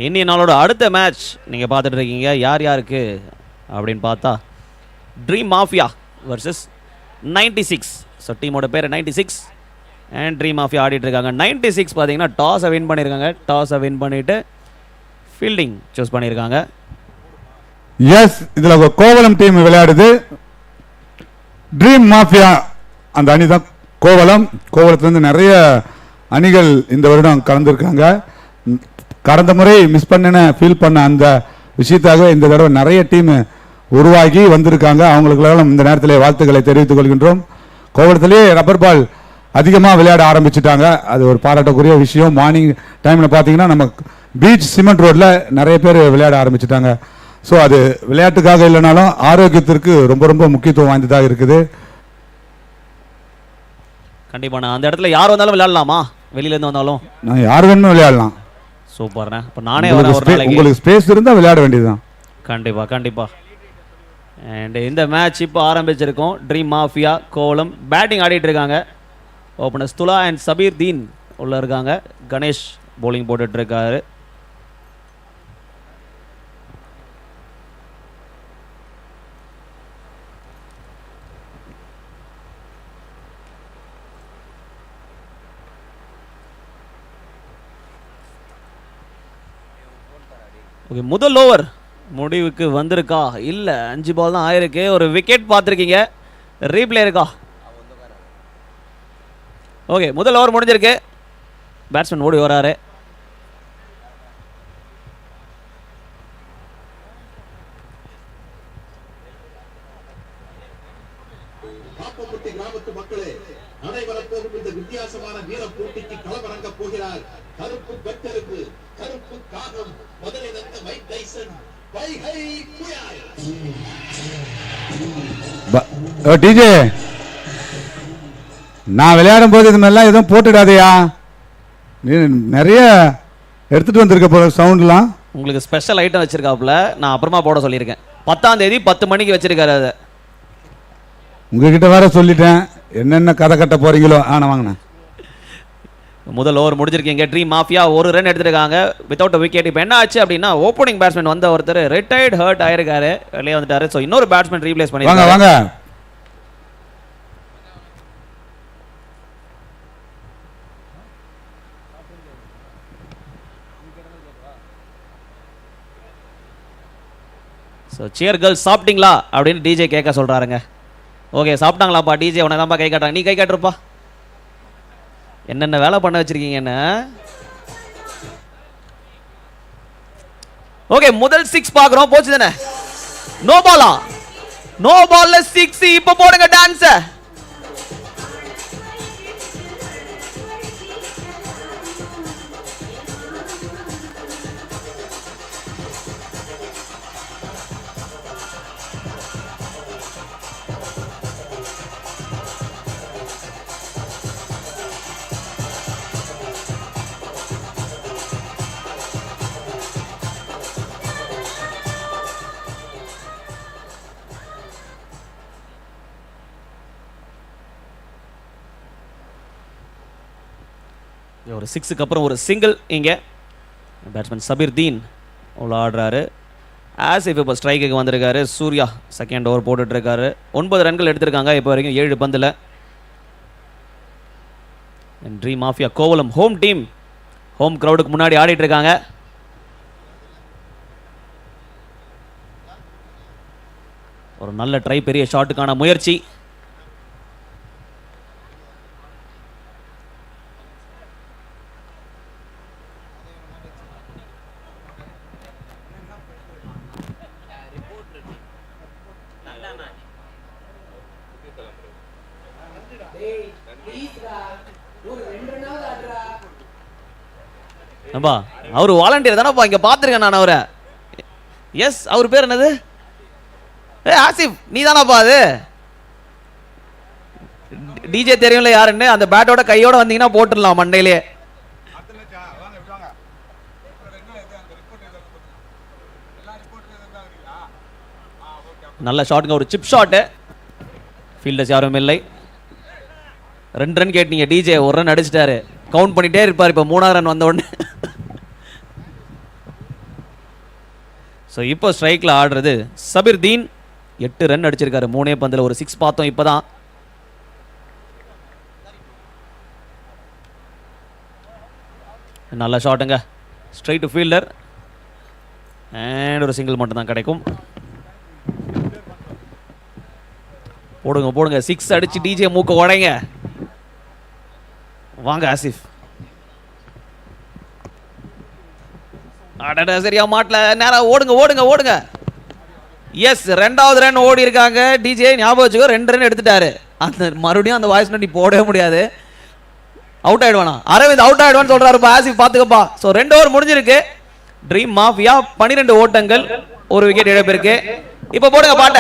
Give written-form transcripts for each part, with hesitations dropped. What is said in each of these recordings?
இன்னி நாளோட அடுத்த மேட்ச் நீங்கள் பார்த்துட்டு இருக்கீங்க. யார் யாருக்கு அப்படின்னு பார்த்தா ட்ரீம் மாஃபியா வர்சஸ் 96. ஸோ டீமோட பேர் 96 அண்ட் ட்ரீம் மாஃபியா ஆடிட்டு இருக்காங்க. 96 பார்த்தீங்கன்னா டாஸை வின் பண்ணியிருக்காங்க. டாஸை வின் பண்ணிவிட்டு ஃபீல்டிங் சூஸ் பண்ணியிருக்காங்க. எஸ், இதில் கோவலம் டீம் விளையாடுது. ட்ரீம் மாஃபியா அந்த அணி தான் கோவலம். கோவலத்துலேருந்து நிறைய அணிகள் இந்த வருடம் கலந்துருக்காங்க. கடந்த முறை மிஸ் ஃபீல் பண்ண அந்த விஷயத்தாக இந்த தடவை நிறைய டீம் உருவாகி வந்திருக்காங்க. அவங்களுக்கெல்லாம் இந்த நேரத்தில் வாழ்த்துக்களை தெரிவித்துக் கொள்கின்றோம். கோவலத்திலே ரப்பர் பால் அதிகமாக விளையாட ஆரம்பிச்சுட்டாங்க. அது ஒரு பாராட்டக்கூடிய விஷயம். மார்னிங் டைமில் பார்த்தீங்கன்னா நம்ம பீச் சிமெண்ட் ரோட்டில் நிறைய பேர் விளையாட ஆரம்பிச்சுட்டாங்க. ஸோ அது விளையாட்டுக்காக இல்லைனாலும் ஆரோக்கியத்திற்கு ரொம்ப ரொம்ப முக்கியத்துவம் வாய்ந்ததாக இருக்குது. கண்டிப்பாண்ணா, அந்த இடத்துல யார் வந்தாலும் விளையாடலாமா? வெளியிலேருந்து வந்தாலும் நான் யார் வேணுமே விளையாடலாம். சூப்பர்ண்ணா. இப்போ நானே வரேன் ஒரு நாளைக்கு. உங்களுக்கு ஸ்பேஸ் இருந்தால் விளையாட வேண்டியதுதான். கண்டிப்பாக கண்டிப்பாக. அண்ட் இந்த மேட்ச் இப்போ ஆரம்பிச்சிருக்கோம். ட்ரீம் மாஃபியா கோவலம் பேட்டிங் ஆடிட்டு இருக்காங்க. ஓப்பனர்ஸ் துலா அண்ட் சபீர் தீன் உள்ள இருக்காங்க. கணேஷ் போலிங் போட்டுட்டு இருக்காரு. ஓகே, முதல் ஓவர் முடிவுக்கு வந்திருக்கா? இல்லை, 5 பால் தான் ஆயிருக்கு. ஒரு விக்கெட் பார்த்துருக்கீங்க, ரீப்ளே இருக்கா? ஓகே, முதல் ஓவர் முடிஞ்சிருக்கு. பேட்ஸ்மேன் ஓடி வராரு. கிராமத்து மக்களே, நடைபெறப்போகும் இந்த வித்தியாசமான வீர போட்டிக்கு களமிறங்க போகிறார் கருப்பு பெட்டருக்கு கருப்பு காகம் முதலிடத்த மைக் டைசன் வைகை புயல். டிஜே, நான் விளையாடும் போது இது மாதிரிலாம் எதுவும் போட்டுடாதையா. நீ நிறைய எடுத்துட்டு வந்திருக்க போற சவுண்ட்லாம். உங்களுக்கு ஸ்பெஷல் ஐட்டம் வச்சிருக்காப்புல, நான் அப்புறமா போட சொல்லியிருக்கேன். 10ஆம் தேதி 10 மணிக்கு வச்சிருக்காரு. அதை உங்ககிட்ட வேற சொல்லிட்டேன், என்னென்ன கதை கட்ட போறீங்களோ. வாங்கண்ணா. முதல் ஓவர் முடிஞ்சிருக்கீங்க. ட்ரீம் மாஃபியா ஒரு ரன் எடுத்துருக்காங்க வித்தவுட் விக்கெட். இப்போ என்ன ஆச்சு அப்படின்னா, ஓப்பனிங் பேட்ஸ்மேன் வந்த ஒருத்தர் ரிட்டையர்ட் ஹர்ட் ஆயிருக்காரு, வெளியே வந்துட்டாரு. ஸோ இன்னொரு பேட்ஸ்மேன் ரீப்ளேஸ் பண்ணி வாங்க. ஸோ சியர் கேர்ள்ஸ் சாப்பிட்டீங்களா அப்படின்னு டிஜே கேட்க சொல்கிறாருங்க. ஓகே, சாப்பிட்டாங்களாப்பா டிஜே? உனக்கு தான்ப்பா கை காட்டுறாங்க, நீ கை காட்டுறப்பா. என்னென்ன வேலை பண்ண வச்சிருக்கீங்கன்னு. ஓகே, முதல் 6 பார்க்குறோம். போச்சு தானே? நோ பாலா? நோ பால்ல 6. இப்போ போடுங்க டான்ஸ. ஒரு 6க்கு அப்புறம் ஒரு சிங்கிள். இங்கே பேட்ஸ்மேன் சபீர் தீன் உள்ள ஆடுறாரு. ஆசிஃப் இப்போ ஸ்ட்ரைக்குக்கு வந்திருக்காரு. Surya second over போட்டுட்ருக்காரு. 9 ரன்கள் எடுத்திருக்காங்க இப்போ வரைக்கும் 7 பந்தில். Dream mafia Kovalam home team, home க்ரௌடுக்கு முன்னாடி ஆடிட்டு இருக்காங்க. ஒரு நல்ல ட்ரை, பெரிய ஷாட்டுக்கான முயற்சி. அவரு வாலண்டியர் தானப்பா, இங்க பாத்துருக்கேன் நான் அவரை. எஸ், அவர் பேர் என்னது? ஆசிப், நீ தானப்பா அது? டிஜே தெரியும்ல யாருன்னு. அந்த பேட்டோட கையோட வந்தீங்கன்னா போட்டுடலாம் மண்டையிலே. நல்ல ஷாட்டுங்க, ஒரு சிப் ஷாட்டு. ஃபீல்டர்ஸ் யாரும் இல்லை. 2 ரன் கேட்டீங்க, டிஜே 1 ரன் அடிச்சிட்டாரு. கவுண்ட் பண்ணிட்டே இருப்பார். இப்போ 3ஆவது ரன் வந்த உடனே ஸோ இப்போ ஸ்ட்ரைக்கில் ஆடுறது சபிர்தீன். 8 ரன் அடிச்சிருக்காரு 3 பந்தில். ஒரு 6 பார்த்தோம் இப்போ தான். நல்ல ஷாட்டுங்க, ஸ்ட்ரைட் டு ஃபீல்டர். அண்ட் ஒரு சிங்கிள் மட்டும் தான் கிடைக்கும். போடுங்க போடுங்க, 6 அடிச்சு டிஜே மூக்க உடைங்க. வாங்க ஆசிஃப். அடடா சரியா மாட்டல, நேரம் ஓடுங்க ஓடுங்க ஓடுங்க. எஸ், 2வது ரன் ஓடி இருக்காங்க. டிஜே ஞாபகம் வச்சுக்கோ, 2 ரன் எடுத்துட்டாரு. அந்த மறுபடியும் அந்த வாய்ஸ் நோட் நீ போடவே முடியாது. அவுட் ஆயிடுவானா அரவிந்த், அவுட் ஆயிடுவான்னு சொல்றாரு ஆசிஃப், பாத்துக்கப்பா. ஸோ 2 ஓவர் முடிஞ்சிருக்கு. ட்ரீம் மாஃபியா 12 ஓட்டங்கள், 1 விக்கெட் இழப்பிற்கு. இப்ப போடுங்க பாட்ட.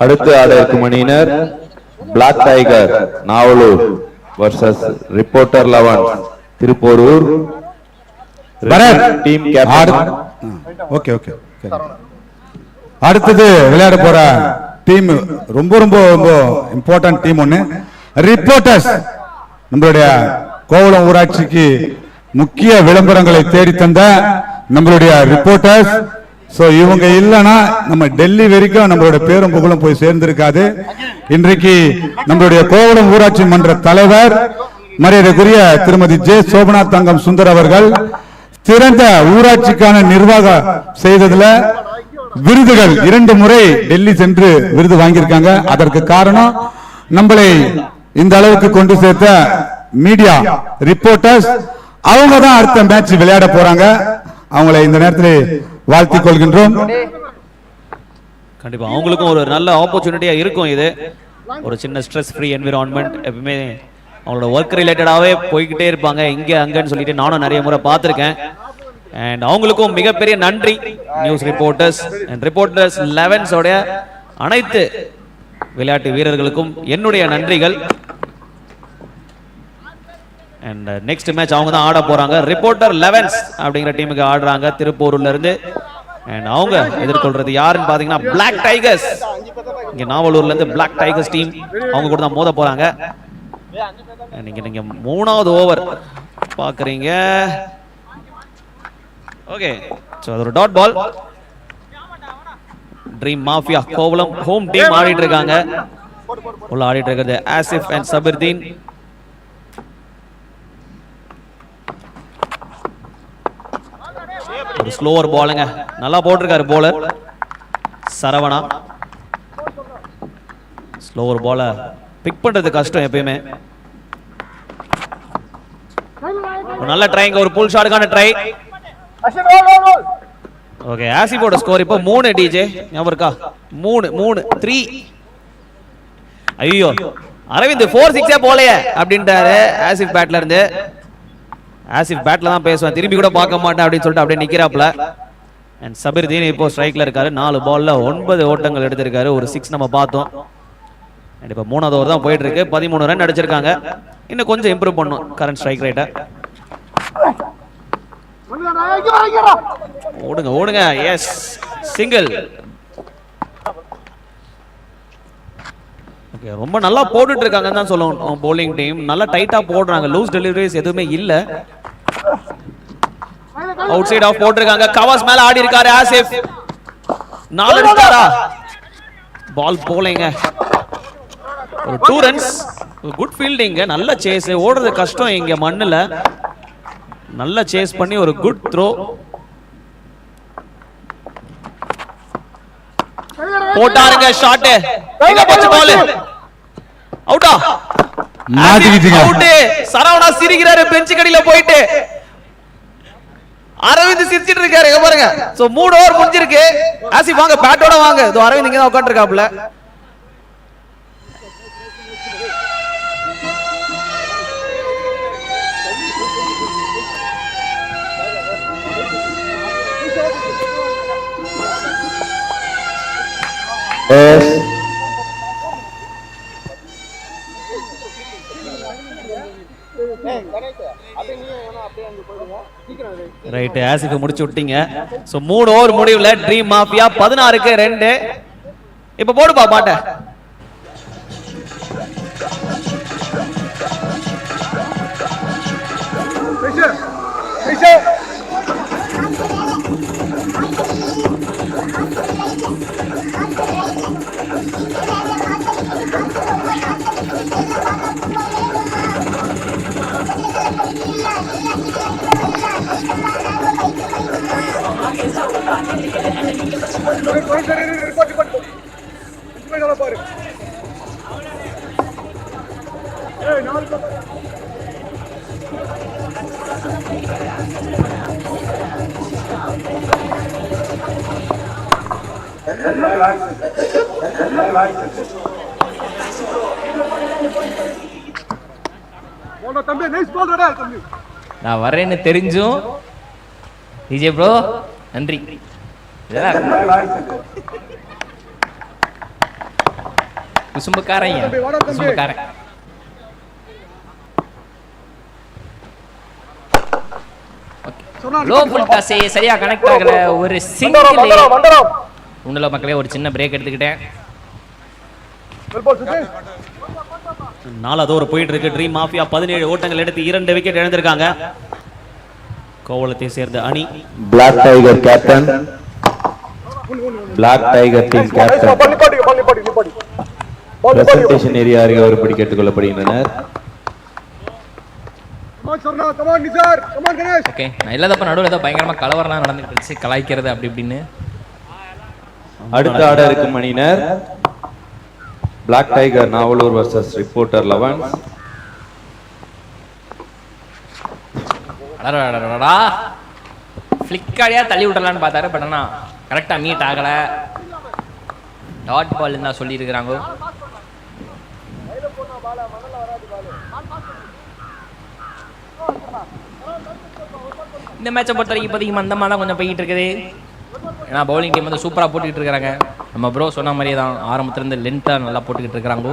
அடுத்து ஆட இருக்கும் அணியினர் black tiger Navalur versus reporter 11 Thiruporur. Team captain. Okay okay. அடுத்தது விளையாட போற டீம் ரொம்ப ரொம்ப ரொம்ப இம்பார்ட்டன்ட் டீம் ஒன்னு, ரிப்போர்ட்டர்ஸ். நம்மளுடைய கோவளம் ஊராட்சிக்கு முக்கிய விளம்பரங்களை தேடி தந்த நம்மளுடைய ரிப்போர்ட்டர்ஸ். சோ இவங்க இல்லனா நம்ம டெல்லி வரைக்கும் நம்மளோட பேரும் புகழும் போய் சேர்ந்திருக்காது. இன்றைக்கு நம்மளுடைய கோவளம் ஊராட்சி மன்ற தலைவர் மரியாதைக்குரிய திருமதி ஜே சோபநாத் தங்கம் சுந்தர் அவர்கள் சிறந்த ஊராட்சிக்கான நிர்வாகம் செய்ததுல விருதுகள் 2 முறை டெல்லி சென்று விருது வாங்கியிருக்காங்க. அதற்கு காரணம் நம்மளை இந்த அளவுக்கு கொண்டு சேர்த்த மீடியா ரிப்போர்ட்டர்ஸ். அவங்க தான் அடுத்த மேட்ச் விளையாட போறாங்க. அவங்களை இந்த நேரத்தில் வாழ்த்திக் கொள்கின்றோம். கண்டிப்பா அவங்களுக்கும் ஒரு நல்ல ஆப்பர்ச்சுனிட்டியா இருக்கும். இது ஒரு சின்ன ஸ்ட்ரெஸ் ஃப்ரீ என்விரான்மெண்ட். எப்பவுமே அவங்களோட ஒர்க் ரிலேட்டடாகவே போய்கிட்டே இருப்பாங்க இங்கே அங்கன்னு சொல்லிட்டு நானும் நிறைய முறை பார்த்துருக்கேன். அண்ட் அவங்களுக்கும் மிகப்பெரிய நன்றி. நியூஸ் ரிப்போர்ட்டர்ஸ் அண்ட் ரிப்போர்ட்டர்ஸ் 11 உடைய அனைத்து விளையாட்டு வீரர்களுக்கும் என்னுடைய நன்றிகள். அண்ட் நெக்ஸ்ட் மேட்ச் அவங்க தான் ஆட போறாங்க. ரிப்போர்ட்டர் 11 அப்படிங்கிற டீமுக்கு ஆடுறாங்க திருப்பூர்ல இருந்து. அண்ட் அவங்க எதிர்கொள்றது யாருன்னு பாத்தீங்கன்னா பிளாக் டைகர்ஸ். இங்க நாவலூர்ல இருந்து பிளாக் டைகர்ஸ் டீம் அவங்க கூட தான் மோத போறாங்க. நீங்க 3வது ஓவர் பாக்குறீங்க. ஓகே, சோ அது ஒரு dot ball. Dream mafia Kovalam home team ஆடிட்டு இருக்காங்க. உள்ள ஆடிட்டு இருக்கிறது ஆசிஃப் அண்ட் சபிர்தீன். ஒரு ஸ்லோவர் பாலுங்க, நல்லா போட்டிருக்காரு போலர் சரவணா. ஸ்லோவர் பால பிக் பண்றது கஷ்டம் எப்பயுமே. நல்ல ட்ரைங்க, ஒரு புல் ஷாட்டுக்கான ட்ரை. ஓகே, ஆசிஃபோட ஸ்கோர் இப்போ 3 டிஜே ஞாபகம் இருக்கா? 3 ஐயோ அரவிந்த் 4-6 போலையே அப்படின்றாரு ஆசிஃப் பேட்ல இருந்து. ஆசிஃப் பேட்ல தான் பேசுவேன், திரும்பி கூட பார்க்க மாட்டேன் அப்படின்னு சொல்லிட்டு அப்படியே நிக்கிறாப்ல. அண்ட் சபிர்தீன் இப்போ ஸ்ட்ரைக்ல இருக்காரு. 4 பால்ல 9 ஓட்டங்கள் எடுத்திருக்காரு. ஒரு 6 நம்ம பார்த்தோம். அண்ட் இப்போ 3வது ஓவர் தான் போயிட்டு இருக்கு. 13 ரன் அடிச்சிருக்காங்க. இன்னும் கொஞ்சம் இம்ப்ரூவ் பண்ணும் கரண்ட் ஸ்ட்ரைக் ரேட்டை. ஓடுங்க ஓடுங்க. S, single. ஓகே, ரொம்ப நல்லா போட்டுட்டு இருக்காங்கன்னு தான் சொல்லணும். bowling டீம் நல்லா டைட்டா போடுறாங்க. லூஸ் டெலிவரிஸ் எதுவுமே இல்ல. அவுட் சைட் ஆஃப் போட்டுருக்காங்க. கவாஸ் மேல ஆடி இருக்காரு ஆசிஃப். 4 அடிச்சாரா? பால் போலேங்க. ஒரு 2 ரன்ஸ். குட் ஃபீல்டிங், நல்ல சேஸ். ஓடுறது கஷ்டம் இங்க மண்ணுல. நல்ல சேஸ் பண்ணி ஒரு குட் த்ரோ போட்டாருங்க. ஷாட் எங்க போச்சு? பால் அவுட்டா? அவுட். சரவணா சிரிக்கிறாரு பெஞ்ச் கடியில போயிட்டு. அரவிந்த் சிரிச்சிட்டு இருக்காரு பாருங்க. சோ 3 ஓவர் முடிஞ்சிருக்கு. ஆசிஃப் வாங்க, பேட்டோட வாங்க. இதோ அரவிந்த் இங்க தான் உட்கார்ந்து இருக்காப்ல. ரைட், ஆசிஃப் முடிச்சு விட்டீங்க. சோ 3 ஓவர் முடிவுல ட்ரீம் மாஃபியா 16க்கு 2. இப்ப போடுப்பா பாட்ட. நான் வரேன்னு தெரிஞ்சும் விஜய் ப்ரோ நன்றி. குசும்புக்காரன் குசும்புக்காரன். லோ ஃபுல் டாஸ் சரியா கனெக்ட் ஆகல. ஒரு சிங்கிள் உண்டல மக்களே. ஒரு சின்ன பிரேக் எடுத்துக்கிட்டேன். 4வது ஓவர் போயிட்டு இருக்கு. ட்ரீம் மாஃபியா 17 ஓட்டங்கள் எடுத்து 2 விக்கெட் இழந்திருக்காங்க. கோவளத்தை சேர்ந்த அணி. Black tiger captain, black tiger team captain presentation area அருகே வரும்படி கேட்டுக்கொள்ளப்படுகின்றனர். ஓகே, நான் இல்லாதப்ப நடுவில் ஏதோ பயங்கரமா கலவரம்லாம் நடந்துட்டு இருந்துச்சு, கலாய்க்கிறது அப்படி இப்படின்னு. அடுத்த ஆட இருக்கும் அணியினர் black tiger Navalur versus reporter 11. ஃபிளிக்காடியா தள்ளி விடலான்னு பார்த்தாரு. பட் ஆனால் கரெக்டாக மீட் ஆகலை. டாட் பால் தான் சொல்லியிருக்கிறாங்க. இந்த மேட்சை பொறுத்த வரைக்கும் இப்போதைக்கு மந்தமாக தான் கொஞ்சம் போய்கிட்டு இருக்குது. ஏன்னா பவுலிங் டீம் வந்து சூப்பராக போட்டுக்கிட்டு இருக்கிறாங்க. நம்ம ப்ரோ சொன்ன மாதிரியே தான் ஆரம்பத்துலேருந்து லென்த்தாக நல்லா போட்டுக்கிட்டு இருக்கிறாங்க.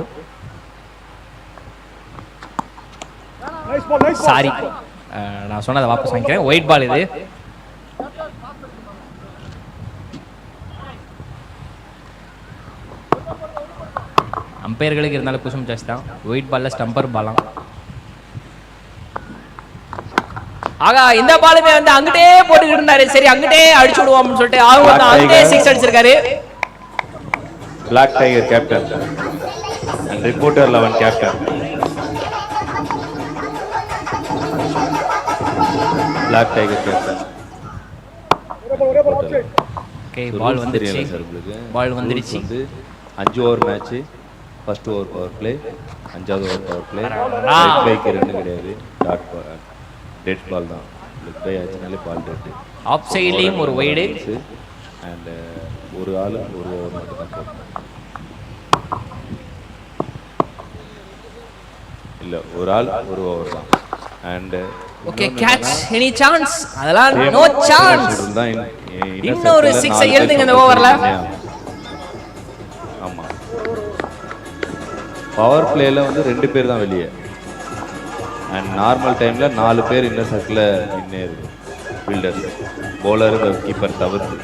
சாரி, நான் சொன்னதை வாபஸ் வாங்கிக்கிறேன். ஒயிட் பால் இது. அம்பையர்களுக்கு இருந்தாலும் குசும் சாய்ஸ் தான். ஒயிட் பால்ல ஸ்டம்பர் பாலாம். ஆகா, இந்த பாலுமே வந்து அங்கிட்டே போட்டுக்கிட்டு இருந்தாரு. சரி, அங்கிட்டே அடிச்சு விடுவோம்னு சொல்லிட்டு அவங்க வந்து அங்கிட்டே 6 அடிச்சிருக்காரு. Black tiger captain and reporter 11 captain. Black tiger captain. Okay, ball வந்துருச்சு. பால் வந்துருச்சு. 5 over match. First over power play, 5வது ஓவர் பவர் பிளே. லெக் பைக்கு 2 கிடையாது. டாட் பால், டெட் பால் தான். லெக் பை ஆச்சுனாலே பால் டெட். ஆஃப் சைட்லயும் ஒரு wide and ஒரு ஆள் ஒரு ஓவர் மட்டும் தான் போடணும். இல்ல, ஒரு ஆள் ஒரு ஓவர் தான். And okay, catch any chance? அதெல்லாம் நோ சான்ஸ். இன்னொரு 6 எழுதுங்க இந்த ஓவர்ல. ஆமா, பவர் பிளேல வந்து 2 பேர் தான் வெளியே. அண்ட் நார்மல் டைம்ல 4 பேர் இன்னர் சர்க்கிள் நின்னே இருக்கு. ஃபீல்டர், பவுலர், கீப்பர் தவிர்த்து.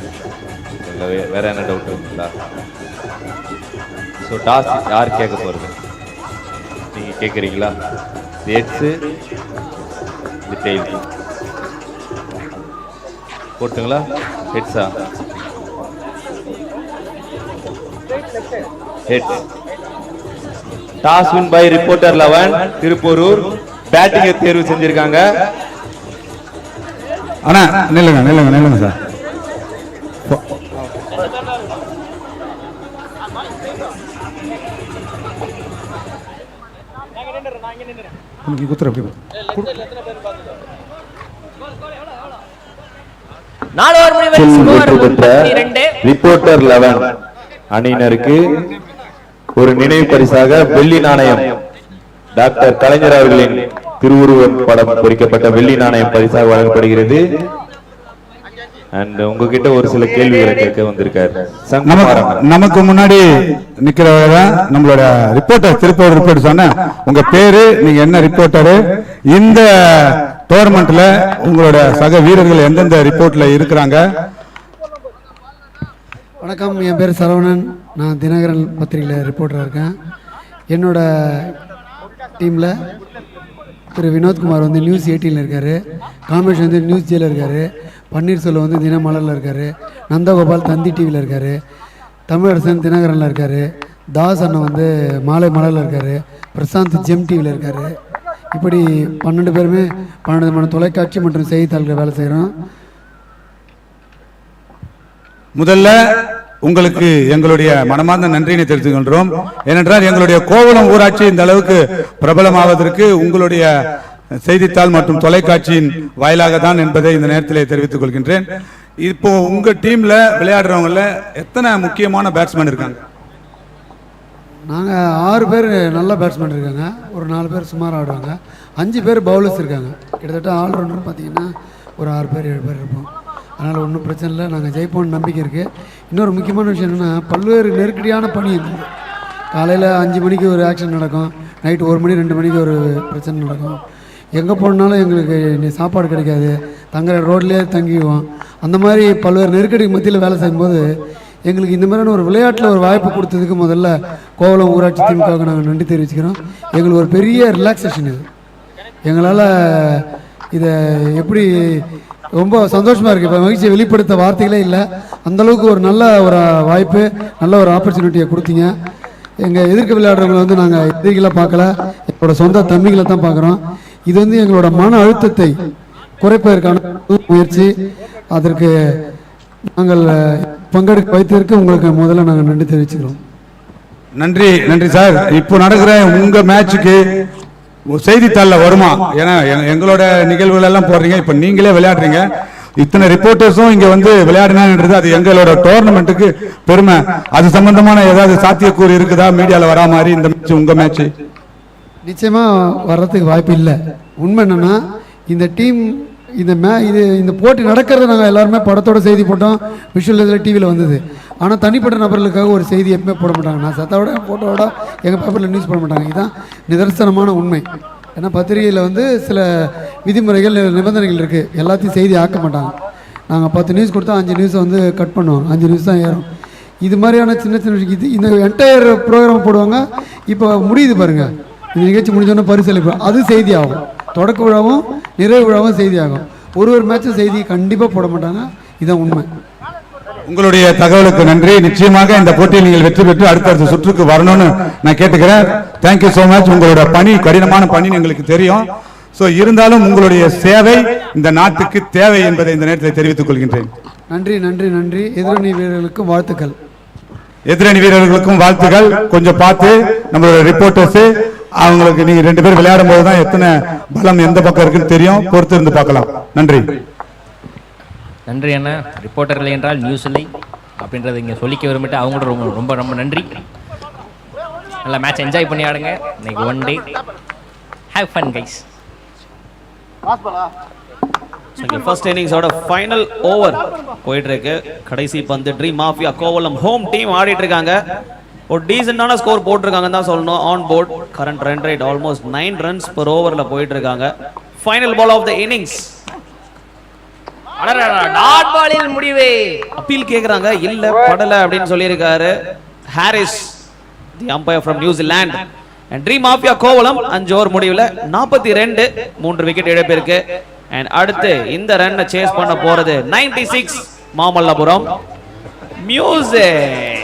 வேற என்ன டவுட் இருக்குங்களா? ஸோ டாஸ் யார் கேட்க போறது? நீங்க கேட்குறீங்களா? ஹெட்ஸு தி டெயில் போட்டுங்களா? ஹெட்ஸா? Heads. Toss win by reporter 11 Thiruporur. பேட்டிங்கை தேர்வு செஞ்சிருக்காங்க. அண்ணா நில்லுங்க நில்லுங்க நில்லுங்க சார். குத்துற எப்படி 4 ஓவர் முடிவில் ஸ்கோர் 32. ரிப்போர்ட்டர் 11 அணியினருக்கு ஒரு நினைவு பரிசாக வெள்ளி நாணயம், டாக்டர் கலைஞர் அவர்களின் திருவுருவ படம் பொறிக்கப்பட்ட வெள்ளி நாணயம் பரிசாக வழங்கப்படுகிறது. அண்ட் உங்ககிட்ட ஒரு சில கேள்விகளை கேட்க வந்திருக்காரு. நமக்கு முன்னாடி நிக்கிறவங்க நம்மளோட ரிப்போர்ட்டர், திருப்பூர் ரிப்போர்ட்டர். சொன்ன உங்க பேரு, நீங்க என்ன ரிப்போர்ட்டரு, இந்த டோர்னமெண்ட்ல உங்களோட சக வீரர்கள் எந்தெந்த ரிப்போர்ட்ல இருக்கிறாங்க? வணக்கம், என் பேர் சரவணன். நான் தினகரன் பத்திரிகையில் ரிப்போர்ட்டராக இருக்கேன். என்னோட டீமில் திரு வினோத்குமார் வந்து நியூஸ் 18 இருக்கார். காமேஷ் வந்து நியூஸ் ஜேல இருக்கார். பன்னீர்செல்வம் வந்து தினமலரில் இருக்கார். நந்தகோபால் தந்தி டிவியில் இருக்கார். தமிழரசன் தினகரனில் இருக்கார். தாஸ் அண்ணன் வந்து மாலை மலரில் இருக்கார். பிரசாந்த் ஜெம் டிவியில் இருக்கார். இப்படி 12 பேருமே 12 விதமான தொலைக்காட்சி மற்றும் செய்தித்தாள்கள் வேலை செய்கிறோம். முதல்ல உங்களுக்கு எங்களுடைய மனமார்ந்த நன்றியினை தெரிவித்துக் கொள்கிறோம். ஏனென்றால் எங்களுடைய கோவளம் ஊராட்சி இந்த அளவுக்கு பிரபலமாவதற்கு உங்களுடைய செய்தித்தாள் மற்றும் தொலைக்காட்சியின் வாயிலாக தான் என்பதை இந்த நேரத்தில் தெரிவித்துக் கொள்கின்றேன். இப்போ உங்க டீம்ல விளையாடுறவங்கள எத்தனை முக்கியமான பேட்ஸ்மேன் இருக்காங்க? நாங்கள் 6 பேர் நல்ல பேட்ஸ்மேன் இருக்காங்க, ஒரு 4 பேர் சுமார் ஆடுவாங்க, 5 பேர் பவுலர்ஸ் இருக்காங்க. கிட்டத்தட்ட ஆல்ரவுண்டர் பார்த்தீங்கன்னா ஒரு 6 பேர் 7 பேர் இருப்போம். அதனால் ஒன்றும் பிரச்சனை இல்லை, நாங்கள் ஜெயிப்போம்னு நம்பிக்கை இருக்குது. இன்னொரு முக்கியமான விஷயம் என்னென்னா, பல்வேறு நெருக்கடியான பணி இருந்தது. காலையில் 5 மணிக்கு ஒரு ஆக்ஷன் நடக்கும், நைட்டு 1 மணி 2 மணிக்கு ஒரு பிரச்சனை நடக்கும். எங்கே போனாலும் எங்களுக்கு சாப்பாடு கிடைக்காது, தங்குற ரோட்லேயே தங்கிடுவோம். அந்த மாதிரி பல்வேறு நெருக்கடி மத்தியில் வேலை செய்யும்போது எங்களுக்கு இந்த மாதிரியான ஒரு விளையாட்டில் ஒரு வாய்ப்பு கொடுத்ததுக்கு முதல்ல கோவளம் ஊராட்சி திமுகவுக்கு நாங்கள் நன்றி தெரிவிச்சுக்கிறோம். எங்களுக்கு ஒரு பெரிய ரிலாக்ஸேஷன் இது. எங்களால் இதை எப்படி ரொம்ப சந்தோஷமாக இருக்குது. இப்போ மகிழ்ச்சியை வெளிப்படுத்த வார்த்தைகளே இல்லை. அந்தளவுக்கு ஒரு நல்ல ஒரு வாய்ப்பு, நல்ல ஒரு ஆப்பர்ச்சுனிட்டியை கொடுத்தீங்க. எங்கள் எதிர்க்க விளையாடுறவங்களை வந்து நாங்கள் எதிரிகளாக பார்க்கல, எங்களோட சொந்த தம்பிகளை தான் பார்க்குறோம். இது வந்து எங்களோட மன அழுத்தத்தை குறைப்பதற்கான முயற்சி. அதற்கு நாங்கள் பங்கெடுக்க வைத்ததற்கு உங்களுக்கு முதல்ல நாங்கள் நன்றி தெரிவிச்சுக்கிறோம். நன்றி சார். இப்போ நடக்கிற உங்க மேட்சுக்கு செய்தித்தாளில் வருமா? ஏன்னா எங்களோட நிகழ்வுகள் எல்லாம் போடுறீங்க, இப்போ நீங்களே விளையாடுறீங்க, இத்தனை ரிப்போர்ட்டர்ஸும் இங்க வந்து விளையாடினான்றது அது எங்களோட டோர்னமெண்ட்டுக்கு பெருமை. அது சம்பந்தமான ஏதாவது சாத்தியக்கூறு இருக்குதா மீடியாவில் வரா மாதிரி இந்த மேட்ச் உங்க மேட்ச்? நிச்சயமாக வர்றதுக்கு வாய்ப்பு இல்லை. உண்மை என்னென்னா, இந்த டீம் இந்த போட்டி நடக்கிறத நாங்கள் எல்லாருமே படத்தோட செய்தி போட்டோம், விஷுவல் இதில் டிவியில் வந்தது. ஆனால் தனிப்பட்ட நபர்களுக்காக ஒரு செய்தி எப்பவுமே போட மாட்டாங்க. நான் சத்தாவோட ஃபோட்டோவோட எங்கள் பேப்பரில் நியூஸ் போட மாட்டாங்க. இதுதான் நிதர்சனமான உண்மை. ஏன்னா பத்திரிகையில் வந்து சில விதிமுறைகள் நிபந்தனைகள் இருக்குது, எல்லாத்தையும் செய்தி ஆக்க மாட்டாங்க. நாங்கள் 10 நியூஸ் கொடுத்தா 5 நியூஸை வந்து கட் பண்ணுவோம், 5 நியூஸ் தான் ஏறும். இது மாதிரியான சின்ன சின்ன இந்த என்டையர் ப்ரோக்ராம் போடுவாங்க. இப்போ முடியுது பாருங்கள், இந்த நிகழ்ச்சி முடிஞ்சோன்னா பரிசளிப்போம், அது செய்தி ஆகும். தொடக்க விழாவும் நிறைவு விழாவும் செய்தி ஆகும். ஒரு மேட்சும் செய்தி கண்டிப்பாக போட மாட்டாங்க. இதுதான் உண்மை. உங்களுடைய தகவலுக்கு நன்றி. நிச்சயமாக இந்த போட்டியில் நீங்கள் வெற்றி பெற்று அடுத்தடுத்த சுற்றுக்கு வரணும்னு நான் கேட்டுக்கிறேன். Thank you so much. உங்களோட பணி கடினமான பணி எங்களுக்கு தெரியும். ஸோ இருந்தாலும் உங்களுடைய சேவை இந்த நாட்டுக்கு தேவை என்பதை இந்த நேரத்தில் தெரிவித்துக் கொள்கின்றேன். நன்றி நன்றி நன்றி. எதிரணி வீரர்களுக்கும் வாழ்த்துக்கள். எதிரணி வீரர்களுக்கும் வாழ்த்துக்கள். கொஞ்சம் பார்த்து நம்மளோட ரிப்போர்ட்டர்ஸ் அவங்களுக்கு நீங்க 2 பேர் விளையாடும் போது தான் எத்தனை பலம் எந்த பக்கம் இருக்குன்னு தெரியும். பொறுத்து இருந்து பார்க்கலாம். நன்றி நன்றி அண்ணா. ரிப்போர்ட்டர் இல்லை என்றால் நியூஸ் இல்லை அப்படின்றத இங்கே சொல்லிக்க விரும்பிட்டு அவங்களோட ரொம்ப ரொம்ப ரொம்ப நன்றி. நல்லா மேட்ச் என்ஜாய் பண்ணி ஆடுங்க. இன்னைக்கு 1 day have fun guys. First இன்னிங்ஸோட ஃபைனல் ஓவர் போயிட்டு இருக்கு. கடைசி பந்து dream mafia Kovalam home team ஆடிட்டு இருக்காங்க. ஒரு டீசென்டான ஸ்கோர் போட்டிருக்காங்கன்னு தான் சொல்லணும். On board current run rate almost 9 runs per ஓவரில் போயிட்டு இருக்காங்க. Final ball of the innings. Dot பாலில் முடிவு. அப்பீல் கேக்குறாங்க, இல்ல படல அப்படின்னு சொல்லியிருக்காரு Harris, the umpire from New Zealand. And dream mafia Kovalam 5 over முடிவில் 42, 3 விக்கெட் இழப்பு இருக்கு. அண்ட் அடுத்து இந்த ரன்னை சேஸ் பண்ண போறது 96 மாமல்லபுரம் மியூசிக்.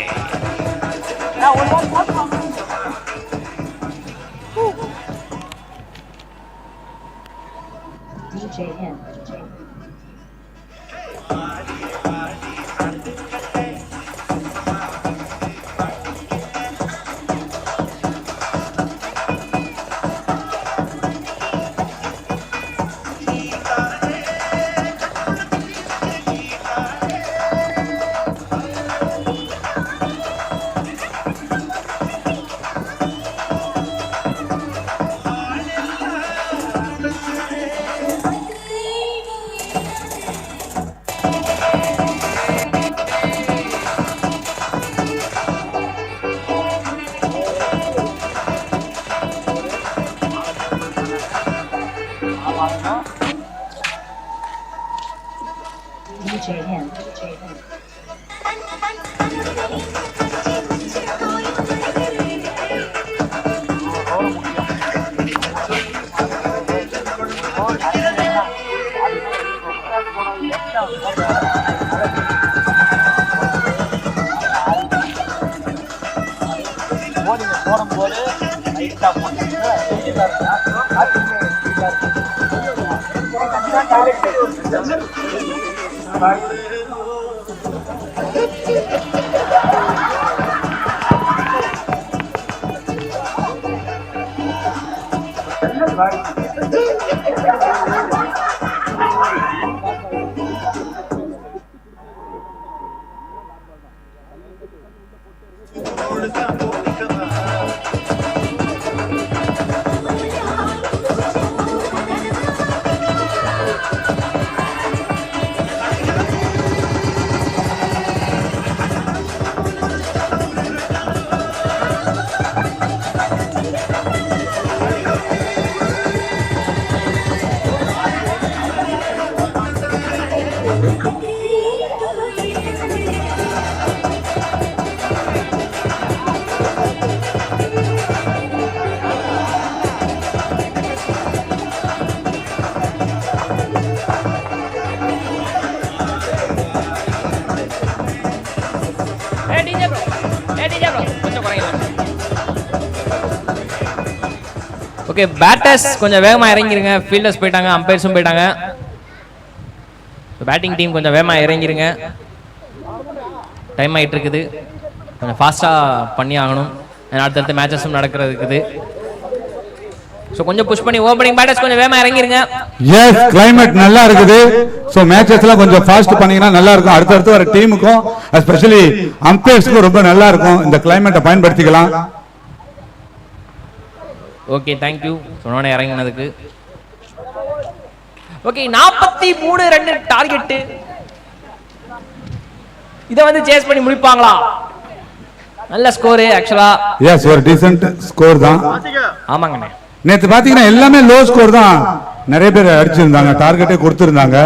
ஓகே, பேட்டர்ஸ் கொஞ்சம் வேகமாக இறங்கிருங்க. ஃபீல்டர்ஸ் போயிட்டாங்க, அம்பையர்ஸும் போயிட்டாங்க. பேட்டிங் டீம் கொஞ்சம் வேகமாக இறங்கிருங்க. டைம் ஆகிட்டு இருக்குது, கொஞ்சம் ஃபாஸ்ட்டாக பண்ணி ஆகணும். அடுத்தடுத்த மேட்சஸும் நடக்கிறதுக்குது. ஸோ கொஞ்சம் புஷ் பண்ணி ஓப்பனிங் பேட்டர்ஸ் கொஞ்சம் வேகமாக இறங்கிருங்க. எஸ், கிளைமேட் நல்லா இருக்குது. ஸோ மேட்சஸ்லாம் கொஞ்சம் ஃபாஸ்ட் பண்ணீங்கன்னா நல்லா இருக்கும். அடுத்தடுத்து வர டீமுக்கும் எஸ்பெஷலி அம்பையர்ஸ்க்கும் ரொம்ப நல்லா இருக்கும். இந்த கிளைமேட்டை பயன்படுத்திக்கலாம். ஓகே, தேங்க்யூ சொன்னோன்னே இறங்கினதுக்கு. Okay, 43 run target. இதை வந்து சேஸ் பண்ணி முடிப்பாங்களா? நல்ல ஸ்கோர் ஆக்சுவலா. எஸ், ஒரு டீசன்ட் ஸ்கோர் தான். ஆமாங்கண்ணே, நேத்து பாத்தீங்கன்னா எல்லாமே லோ ஸ்கோர் தான். நிறைய பேர் அடிச்சிருந்தாங்க, டார்கெட்டே கொடுத்திருந்தாங்க.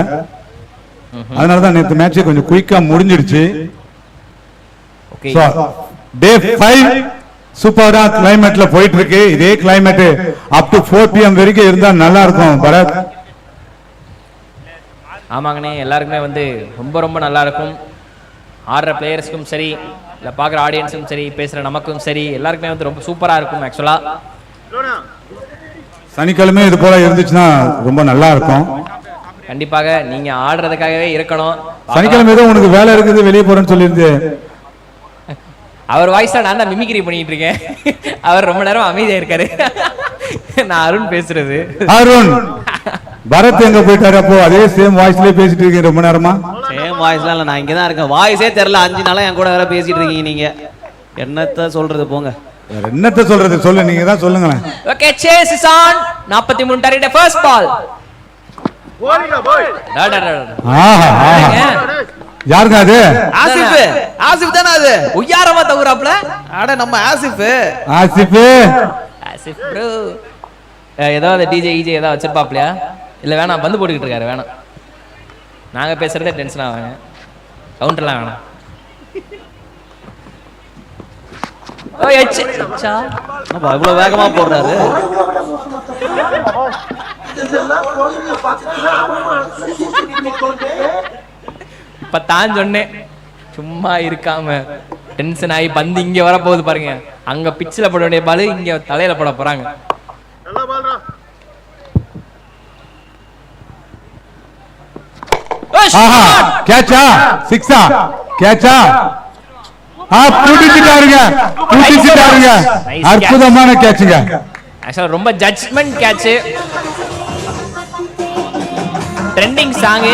அதனால தான் நேத்து மேட்ச் கொஞ்சம் குயிக்கா முடிஞ்சிடுச்சு. ஓகே, டே 5 சூப்பரா கிளைமேட்ல போயிட்டு இருக்கு. இதே கிளைமேட் அப் டு 4 PM வரைக்கும் இருந்தா நல்லா இருக்கும் பரத். ஆமாங்கண்ணே, எல்லாருக்குமே வந்து ரொம்ப ரொம்ப நல்லா இருக்கும். ஆடுற பிளேயர்ஸ்க்கும் சரி, இல்லை பார்க்குற ஆடியன்ஸும் சரி, பேசுகிற நமக்கும் சரி, எல்லாருக்குமே வந்து ரொம்ப சூப்பராக இருக்கும் ஆக்சுவலா. சனிக்கிழமை இது போல இருந்துச்சுன்னா ரொம்ப நல்லா இருக்கும். கண்டிப்பாக நீங்க ஆடுறதுக்காகவே இருக்கணும். சனிக்கிழமை ஏதோ உனக்கு வேலை இருக்குது, வெளியே போறேன்னு சொல்லியிருந்து. அவர் வாய்ஸ் தான் நான் தான் மிமிக்ரி பண்ணிட்டு இருக்கேன். அவர் ரொம்ப நேரம் அமைதியா இருக்காரு. நான் அருண் பேசுறது. அருண், பரத் எங்க போயிட்டாரு? அப்போ அதே சேம் வாய்ஸ்லயே பேசிட்டு இருக்கீங்க ரொம்ப நேரமா? சேம் வாய்ஸ்லாம் இல்லை, நான் இங்கே தான் இருக்கேன். வாய்ஸே தெரில, 5 நாளா என் கூட வேற பேசிட்டு இருக்கீங்க. நீங்க என்னத்த சொல்றது போங்க. என்னத்த சொல்றது, சொல்லு, நீங்க தான் சொல்லுங்களேன். Okay, chase is on. 43 target, first ball. ஆஹா, யாருங்க அது? ஆசிஃப், ஆசிஃப் தானே அது? உய்யாரமா தகுறாப்ல. அட நம்ம ஆசிஃப். ஆசிஃப், ஆசிஃப் ப்ரோ. ஏதாவது டிஜே ஈஜே ஏதாவது வச்சிருப்பாப்லையா? இல்லை வேணாம், பந்து போட்டுக்கிட்டு இருக்காரு. வேணாம், நாங்கள் பேசுறதே டென்ஷன் ஆவாங்க. கவுண்டர்லாம் வேணாம். இவ்வளவு வேகமா போடுறாரு. இப்ப தான் சொன்னேன், சும்மா இருக்காம டென்ஷன் ஆகி பந்து இங்க வர போகுது பாருங்க. அங்க பிச்சில் போட வேண்டிய பால் இங்க தலையில போட போறாங்க. கேட்சா, சிக்ஸா, கேட்சா, புடிச்சிட்டாருங்க, புடிச்சிட்டாருங்க. அற்புதமான கேட்சுங்க. ஆக்சுவலா ரொம்ப judgement catch. Trending song.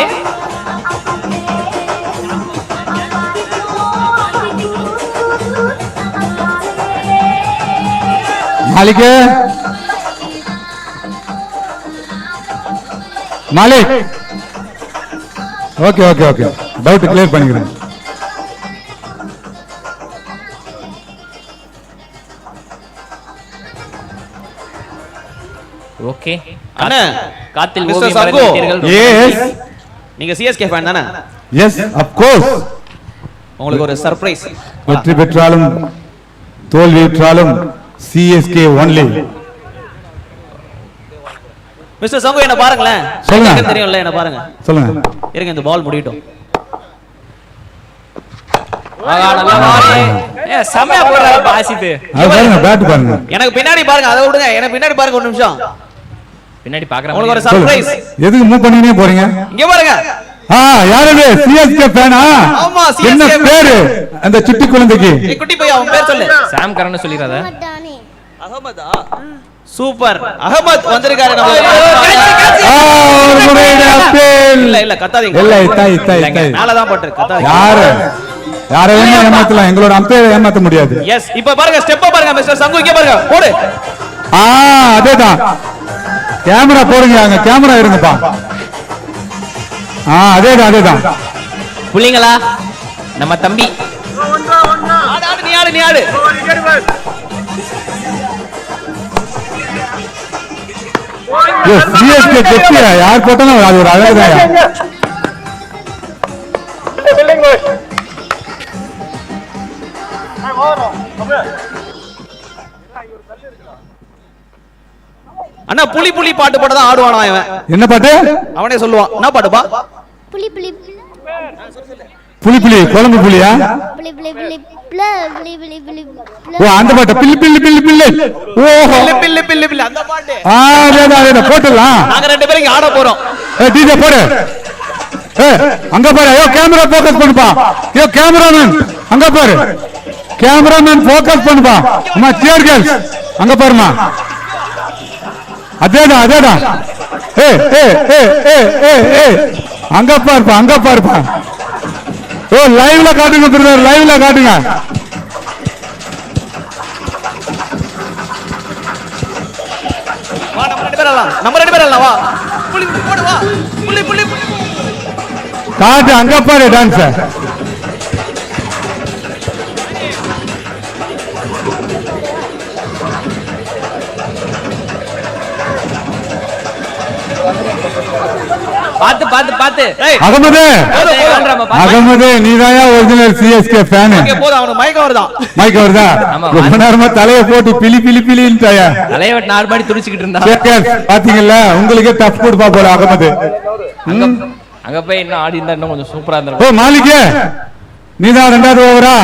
Malik, Malik, okay okay okay, doubt clear பண்ணிக்கிறேன். ஓகே அண்ணா, காத்தில் மிஸ்டர் சர்கோ. எஸ், நீங்க சிஎஸ்கே ஃபேன் தானே? Yes, of course. உங்களுக்கு ஒரு சர்ப்ரைஸ். வெற்றி பெற்றாலும் தோல்வியுற்றாலும் சிஎஸ்கே ஒன்லி. மிஸ்டர் சங்கோ, என்ன பாருங்களேன். சொல்லுங்க. தெரியும்ல, என்ன பாருங்க. சொல்லுங்க. இருங்க, இந்த பால் முடியட்டும். செமையா போறாரு ஆசிப். பாருங்க, பேட் பாருங்க. எனக்கு பின்னாடி பாருங்க, அதை விடுங்க. எனக்கு பின்னாடி பாருங்க, ஒரு நிமிஷம். பின்னாடி பாக்குறேன். உங்களுக்கு ஒரு சர்ப்ரைஸ். எதுக்கு மூவ் பண்ணினே போறீங்க? இங்க பாருங்க. யாரு? சிஎஸ்கே ஃபேனா? ஆமா, என்ன சிஎஸ்கே பேரு அந்த சிட்டி குழந்தைக்கு? குட்டி பையா, அவன் பேர் சொல்லு. சாம் கரன் சொல்லிராத. அகமதா? சூப்பர். அகமத் வந்திருக்காரு நம்ம. ஒரு முறையீடு அப்பீல். இல்ல கத்தாதீங்க. இல்ல இத்தா மேல தான் போட்டு கத்தாதீங்க. யாரையும் ஏமாத்தலாம், எங்களோட அம்பையரை ஏமாத்த முடியாது. எஸ், இப்ப பாருங்க ஸ்டெப் பாருங்க மிஸ்டர் சங்கு, இங்க பாருங்க போடு. அதேதான். கேமரா போடுங்க, அங்க கேமரா இருங்கப்பா. அதேதான். புள்ளிங்களா நம்ம தம்பி. நீ ஆடு. சிஎஸ்கே கெட்டியா யார் போட்டாலும் அது ஒரு அழகுதான். அண்ணா புலி பாட்டு போட்டதான் ஆடுவானா இவன். என்ன பாட்டு? அவனே சொல்லுவான். என்ன பாட்டுப்பா? புலி குழம்பு புலியா? அந்த பாட்டு பில்லு. ஓஹோ, பில்லு அந்த பாட்டு. அதேதான் போட்டுலாம். நாங்க ரெண்டு பேரும் இங்க ஆட போறோம். டிஜே போடு. அங்க பாரு. கேமரா போக்கஸ் பண்ணுப்பா. கேமராமேன் அங்க பாரு. கேமராமேன் போக்கஸ் பண்ணுப்பா. அம்மா சியர் கேர்ள்ஸ் அங்க பாருமா. அதேதான். அங்க பாருப்பா. லைவ்ல காட்டுங்க பிரதர், லைவ்ல காட்டுங்க. வா நம்ம ரெண்டு பேரும் வா. புலி போடு வா. புலி காட்டு, அங்க பாரு டான்ஸ். பாத்து. Ahmed நீதாயா original CSK fan. போது அவனுக்கு மயக்கம் வருதா? ரொம்ப நேரமா தலையை போட்டு பிலின்ட்டாயா. தலையை வெட்ட நார்மலி துடிச்சிட்டு இருந்தா. பாத்தீங்கல்ல, உங்களுக்கே டஃப் கொடுப்பா போல அகமது. அங்க போய் இன்னும் ஆடி இருந்தா இன்னும் கொஞ்சம் சூப்பரா இருந்திருக்கும். மாலிகே நீதான் 2வது ஓவரா?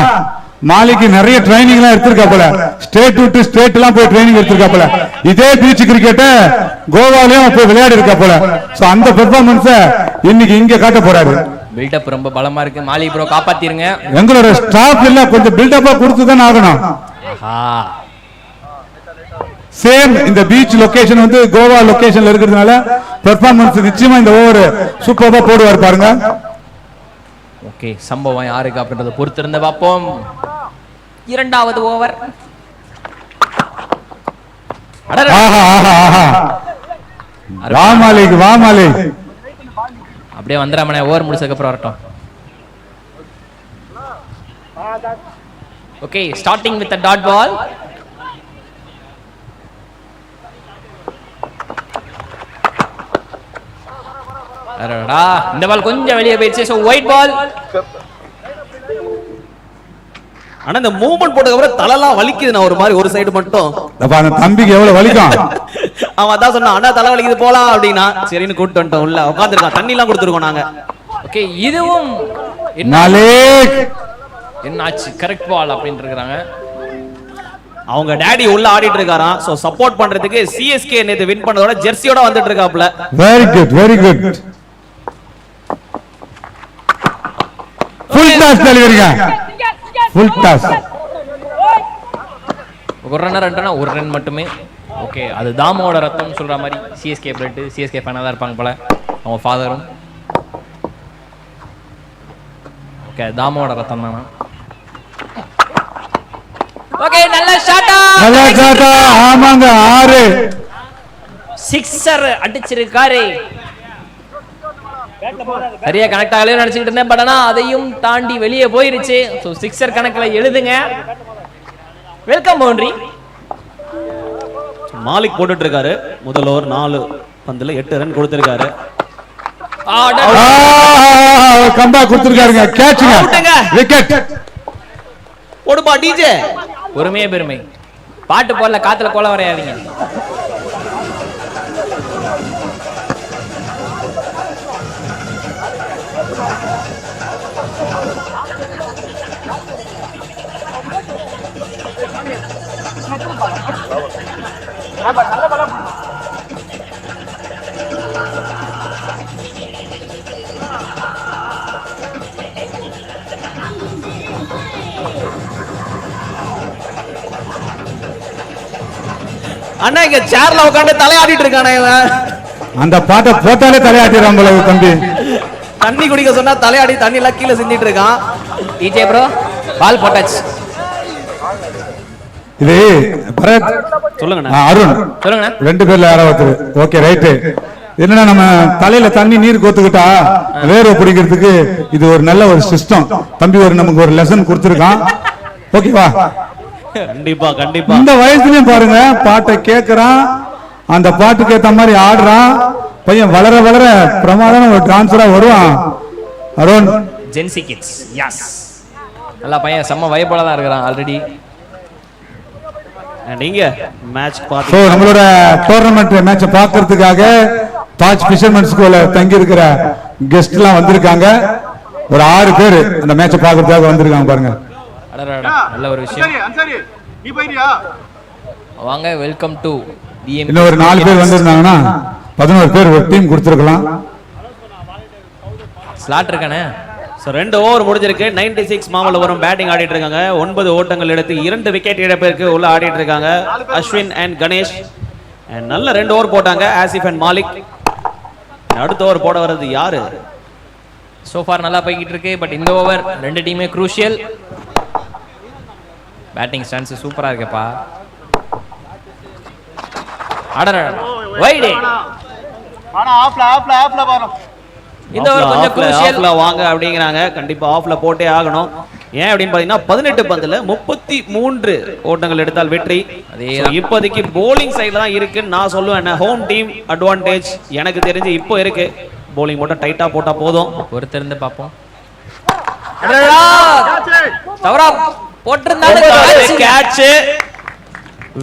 மாலிக்கு நிறைய ட்ரைனிங் எல்லாம் எடுத்திருக்கா போல. ஸ்டேட் டு ஸ்டேட் எல்லாம் போய் ட்ரைனிங் எடுத்திருக்கா போல. இதே பீச் கிரிக்கெட்ட கோவாலையும் போய் விளையாடி இருக்கா போல. சோ அந்த பெர்ஃபார்மன்ஸ இன்னைக்கு இங்க காட்ட போறாரு. பில்டப் ரொம்ப பலமா இருக்கு. மாலிக் ப்ரோ காப்பாத்திருங்க. எங்களோட ஸ்டாஃப் எல்லாம் கொஞ்சம் பில்டப்பா கொடுத்துதான் ஆகணும். சேம் இந்த பீச் லொகேஷன் வந்து கோவா லொகேஷன்ல இருக்கிறதுனால பெர்ஃபார்மன்ஸ் நிச்சயமா இந்த ஓவர் சூப்பரா போடுவார் பாருங்க. ஓகே, சம்பவம் யாருக்கு அப்படின்றத பொறுத்திருந்து பார்ப்போம். 2வது ஓவர். வா மாலிக். அப்படியே வந்துடாமனே, ஓவர் முடிச்சதுக்கு அப்புறம் வரட்டும். Okay, starting with dot ball. இந்த பால் கொஞ்சம் வெளியே போயிடுச்சு. So wide ball. ஆனா இந்த மூவ்மெண்ட் போட்டதுக்கு அப்புறம் தலைலாம் வலிக்குது. நான் ஒரு மாதிரி ஒரு சைடு மட்டும். அந்த தம்பிக்கு எவ்வளவு வலிக்கும். அவன் அதான் சொன்னான், அண்ணா தலை வலிக்குது போலாம் அப்படின்னா. சரின்னு கூப்பிட்டு வந்துட்டோம். உள்ள உட்காந்துருக்கான். தண்ணி எல்லாம் கொடுத்துருக்கோம் நாங்க. ஓகே, இதுவும் என்னாச்சு? கரெக்ட் பால் அப்படின்னு இருக்காங்க. அவங்க டாடி உள்ள ஆடிட்டு இருக்காராம். சோ சப்போர்ட் பண்றதுக்கு சிஎஸ்கே நேத்து வின் பண்ணதோட ஜெர்சியோட வந்துட்டு இருக்காப்ல. Very good. ஃபுல் டாஸ் டெலிவரிங்க. Full toss. ஒரு ரன் 2 ரன் 1 ரன் மட்டுமே. ஓகே, அது தாமோட ரத்தம் சொல்ற மாதிரி. சிஎஸ்கே பிளட், சிஎஸ்கே ஃபேனா தான் இருப்பாங்க போல அவங்க ஃபாதரும். ஓகே, தாமோட ரத்தம் தானா? ஓகே, நல்ல ஷாட்டா. ஆமாங்க, 6 சிக்ஸர் அடிச்சிருக்காரு. சரியா கனெக்ட் ஆகலையோ நினைச்சிட்டு இருந்தேன். பட் ஆனா அதையும் தாண்டி வெளியே போயிருச்சு. சோ சிக்ஸர் கணக்குல எழுதுங்க. Welcome boundary. மாலிக் போட்டுட்டு இருக்காரு. முதல் ஓவர் 4 பந்துல 8 ரன் கொடுத்திருக்காரு. கம்பேக் கொடுத்திருக்காருங்க. கேட்ச்ங்க. விக்கெட். போடுப்பா டிஜே. பொறுமையே பெருமை. பாட்டு போடல, காத்துல கோல வரையாதீங்க. அண்ணா இங்க சேர்ல உட்காந்து தலையாடிட்டு இருக்கானே இவன். அந்த பாட்டை போட்டாலே தலையாட்டிடுறான் போல தம்பி. தண்ணி குடிக்க சொன்னா தலையாடி தண்ணி எல்லாம் கீழே சிந்திட்டு இருக்கான். டிஜே ப்ரோ பால் போட்டாச்சு. இது பரத் சொல்லுங்கண்ணா. அருண் சொல்லுங்கண்ணா. 2 பேர்ல யாராவது. Okay right. என்னன்னா நம்ம தலையில தண்ணி நீர் கோத்துக்கிட்டா வேர்வை பிடிக்கிறதுக்கு இது ஒரு நல்ல ஒரு சிஸ்டம். தம்பி நமக்கு ஒரு லெசன் கொடுத்துருக்கான். ஓகேவா? கண்டிப்பா கண்டிப்பா. இந்த வயசுலயும் பாருங்க பாட்டை கேட்கறான், அந்த பாட்டுக்கு ஏத்த மாதிரி ஆடுறான். பையன் வளர வளர பிரமாதமான ஒரு டான்சரா வருவான். Arun Gen Z kids yes. நல்லா பையன் செம்ம வைபோல தான் இருக்கிறான் ஆல்ரெடி. நீங்க மேட்ச் சோ பாத்து நம்மளோட டோர்னமெண்ட் மேட்சை பார்க்கிறதுக்காக தாஜ் ஃபிஷர்மேன் ஸ்கூல்ல தங்கி இருக்கிற கெஸ்ட் எல்லாம் வந்திருக்காங்க. ஒரு 6 பேர் அந்த மேட்சை பார்க்கறதுக்காக வந்திருக்காங்க பாருங்க. அடடா நல்ல ஒரு விஷயம். வாங்க வெல்கம் டு டிஎம். இன்னும் ஒரு 4 பேர் வந்திருந்தாங்கன்னா 11 பேர் ஒரு டீம் கொடுத்துருக்கலாம். ஸ்லாட் இருக்கானே. ஸோ 2 ஓவர் முடிஞ்சிருக்கு. 96 மாமல்லபுரம் பேட்டிங் ஆடிட்டு இருக்காங்க. 9 ஓட்டங்கள் எடுத்து 2 விக்கெட் இழப்பிற்கு உள்ள ஆடிட்டு இருக்காங்க அஸ்வின் அண்ட் கணேஷ். அண்ட் நல்ல 2 ஓவர் போட்டாங்க ஆசிஃப் அண்ட் மாலிக். அடுத்த ஓவர் போட வர்றது யாரு? சோஃபார் நல்லா போய்கிட்டு இருக்கு. பட் இந்த ஓவர் 2 டீமே குரூஷியல். பேட்டிங் ஸ்டான்ஸ் சூப்பரா இருக்குப்பா. அடடா வைட். இந்த ஓவர் கொஞ்சம் குரூஷியல். ஆஃப்ல வாங்க அப்படிங்கறாங்க. கண்டிப்பா ஆஃப்ல போட்டே ஆகணும். ஏன் அப்படின்னு பாத்தீங்கன்னா 18 பந்துல 33 ஓட்டங்கள் எடுத்தால் வெற்றி. So, இப்போதைக்கு bowling சைடுல தான் இருக்குன்னு நான் சொல்லுவேன். ஹோம் டீம் அட்வான்டேஜ் எனக்கு தெரிஞ்சு இப்போ இருக்கு. bowling மட்டும் டைட்டா போட்டா போதும். பொறுத்து இருந்து பாப்போம். அடடா தவறா போட்டிருந்தாங்க. கேட்ச்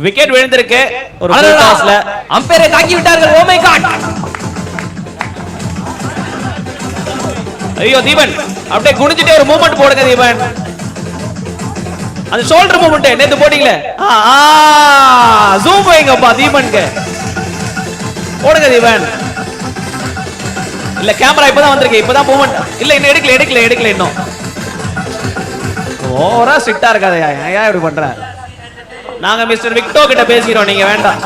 விக்கெட் விழுந்திருக்கு. ஒரு full tossல அம்பையரை தாக்கி விட்டார்கள். Oh my god. ஐயோ தீபன் அப்படியே குனிஞ்சிட்டே ஒரு மூவ்மெண்ட் போடுங்க தீபன். அந்த ஷோல்டர் மூவ்மெண்ட் நேத்து போட்டீங்களே ஜூம் வைங்கப்பா தீபனுக்கு போடுங்க தீபன். இல்ல கேமரா இப்பதான் வந்திருக்கு. இப்பதான் மூவ்மெண்ட் இல்ல இன்னும் எடுக்கல இன்னும். ஓவரா ஸ்ட்ரிக்ட்டா இருக்காதே. ஏன் இப்படி பண்ற? நாங்க மிஸ்டர் விக்டோ கிட்ட பேசிக்கிறோம், நீங்க வேண்டாம்.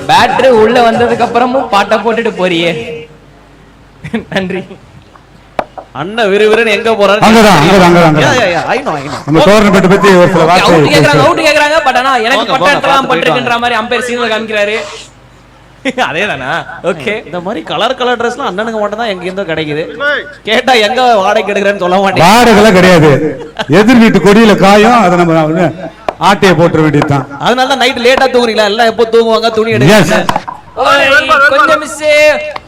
பேட்டரி உள்ள வந்ததுக்கு அப்புறமும் பாட்டை போட்டுட்டு போறியே. நன்றி. அண்ணன் விறுவிறுன்னு எங்க போறாரு? அங்கதான். ஐ நோ நம்ம டோர்னமெண்ட் பத்தி ஒரு சில வார்த்தை அவுட் கேக்குறாங்க. பட் ஆனா எனக்கு பட்டெல்லாம் பண்றேன்ற மாதிரி அம்பையர் சீனியர் காமிக்கிறாரு. அதேதானா? ஓகே. இந்த மாதிரி கலர் ட்ரெஸ்லாம் அண்ணனுக்கு மட்டும் தான் எங்க இருந்தோ கிடைக்குது. கேட்டா எங்க வாடகை எடுக்கிறேன்னு சொல்ல மாட்டேன். வாடகை கிடையாது. எதிர் வீட்டு கொடியில காயும், அதை நம்ம ஆட்டையை போட்டுற வேண்டியதுதான். அதனால தான் நைட் லேட்டா தூங்குறீங்களா? எல்லாம் எப்போ தூங்குவாங்க? துணி எடுக்க கொஞ்சம் மிஸ்.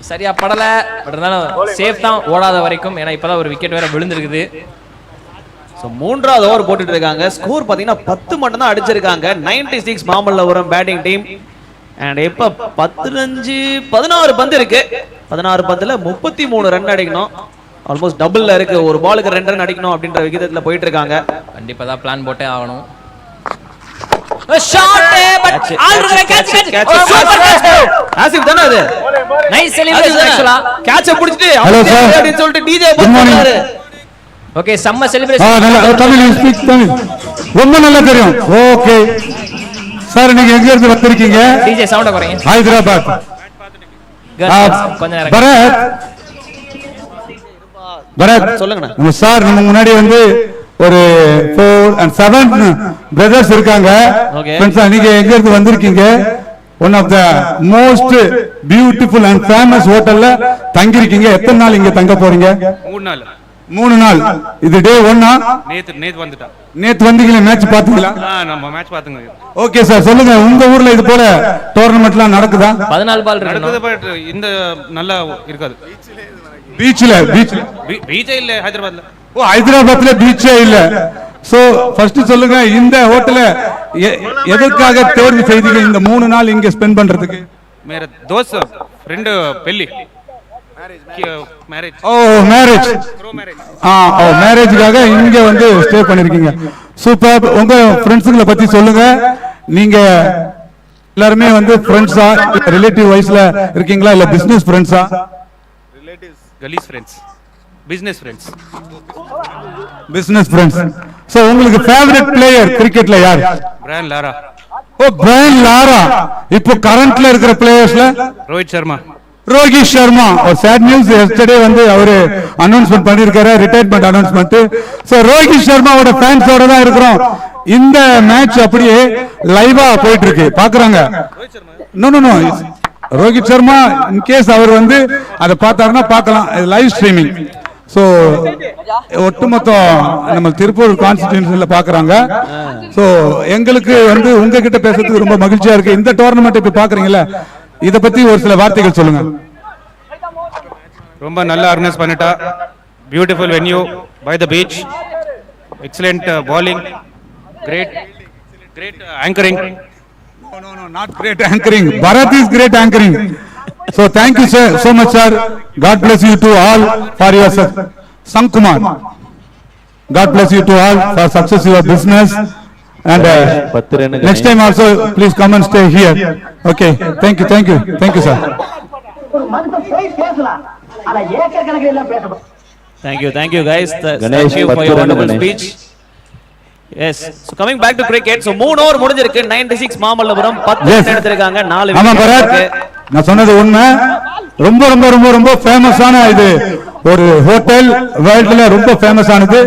சரியா படல. பட் இருந்தாலும் சேஃப் தான் ஓடாத வரைக்கும். ஏன்னா இப்பதான் ஒரு விக்கெட் வேற விழுந்திருக்குது. ஸோ 3வது ஓவர் போட்டுட்டு இருக்காங்க. ஸ்கோர் பார்த்தீங்கன்னா 10 மட்டும் தான் அடிச்சிருக்காங்க 96 மாமல்லபுரம் பேட்டிங் டீம். அண்ட் இப்போ 16 பந்து இருக்கு. 16 பந்துல 33 ரன் அடிக்கணும். ஆல்மோஸ்ட் டபுள்ல இருக்கு. ஒரு பாலுக்கு 2 ரன் அடிக்கணும் அப்படின்ற விகிதத்துல போயிட்டு இருக்காங்க. கண்டிப்பா தான் பிளான் போட்டே ஆகணும். Shot but already catch. Super catch. Asif தானே அது? நைஸ் செலிப்ரேஷன் ஆக்சுவலா. கேட்ச பிடிச்சிட்டு ஹலோ சார் அப்படின்னு சொல்லிட்டு டிஜே போறாரு. ஓகே செம்ம செலிப்ரேஷன். நல்லா தமிழ் ஸ்பீக் தமிழ் ரொம்ப நல்லா தெரியும். ஓகே சார், நீங்க எங்க இருந்து வந்திருக்கீங்க? டிஜே சவுண்ட குறைங்க. ஹைதராபாத். கொஞ்சம் பரத் சொல்லுங்கண்ணா. நம்ம சார் நம்ம முன்னாடி வந்து ஒரு 4 and 7 பிரதர்ஸ் இருக்காங்க. ஃப்ரெண்ட்ஸ், நீங்க எங்க இருந்து வந்திருக்கீங்க? One of the most beautiful and famous ஹோட்டல்ல தங்கி இருக்கீங்க. எத்தனை நாள் இங்க தங்க போறீங்க? 3 நாள். இது டே 1. நேத்து வந்துட்டா. நேத்து வந்தீங்களா? மேட்ச் பாத்தீங்களா? நம்ம மேட்ச் பாத்துங்க. ஓகே சார், சொல்லுங்க, உங்க ஊர்ல இது போல டோர்னமெண்ட்லாம் நடக்குதா? 14 பால் நடக்குது. பட் இந்த நல்லா இருக்காது. பீச்ல பீச்சே இல்ல ஹைதராபாத்ல. ஓ, ஹைதராபாத்ல பீச்சே இல்ல. சோ ஃபர்ஸ்ட் சொல்லுங்க, இந்த ஹோட்டல எதற்காக தேர்வு செய்தீங்க இந்த 3 நாள் இங்க ஸ்பெண்ட் பண்றதுக்கு? மேர தோஸ்த் ஃப்ரெண்ட் பெல்லி. மேரேஜ் ஓ மேரேஜ், ப்ரோ மேரேஜ். மேரேஜுக்காக இங்க வந்து ஸ்டே பண்ணிருக்கீங்க. சூப்பர். உங்க ஃப்ரெண்ட்ஸுங்களை பத்தி சொல்லுங்க. நீங்க எல்லாருமே வந்து ஃப்ரெண்ட்ஸா, ரிலேட்டிவ் வைஸ்ல இருக்கீங்களா இல்ல பிசினஸ் ஃப்ரெண்ட்ஸா? Relatives, colleagues friends, business friends. Business friends. So உங்களுக்கு ஃபேவரட் பிளேயர் கிரிக்கெட்ல யார்? Brian Lara. Oh Brian Lara. இப்போ கரண்ட்ல இருக்கிற பிளேயர்ஸ்ல ரோஹித் சர்மா. ரோஹித் சர்மா. ஒரு சேட் நியூஸ் எஸ்டர்டே வந்து அவரு அனௌன்ஸ்மெண்ட் பண்ணிருக்காரு, ரிட்டையர்மெண்ட் அனௌன்ஸ்மெண்ட். சோ ரோஹித் சர்மாவோட ஃபேன்ஸோட தான் இருக்கிறோம். இந்த மேட்ச் அப்படியே லைவா போயிட்டு இருக்கு, பாக்குறாங்க. No no no, Rohit Sharma in case அவர் வந்து அதை பார்த்தாருன்னா பார்க்கலாம், லைவ் ஸ்ட்ரீமிங். சோ ஒட்டுமொத்த நம்ம திருப்பூர் கான்ஸ்டிடியூஷன்ல பாக்குறாங்க. சோ எங்களுக்கு வந்து உங்ககிட்ட பேசுறதுக்கு ரொம்ப மகிழ்ச்சியா இருக்கு. இந்த டோர்னமெண்ட் இப்ப பாக்குறீங்கல்ல, இத பத்தி ஒரு சில வார்த்தைகள் சொல்லுங்க. ரொம்ப நல்லா ஆர்கனைஸ் பண்ணிட்டா. Beautiful venue by the beach. Excellent bowling. Great anchoring. No, not great anchoring. Bharat is great anchoring. So thank you sir, so much sir. God bless you to all for your Sankumar. God bless you to all for success your business. And next time also please come and stay here. Okay, thank you sir. Thank you guys. Ganesh, Thank you for your 10 wonderful Ganesh. speech. Yes, so coming back to cricket, so 3 over முடிஞ்சிருக்கு. 96 Mamallapuram 10 run எடுத்திருக்காங்க. 4 ஆமா பரத், நான் சொன்னது உண்மை. ரொம்ப ரொம்ப ரொம்ப ரொம்ப ஃபேமஸான இது ஒரு ஹோட்டல், வேர்ல்ட்ல ரொம்ப ஃபேமஸ் ஆனது.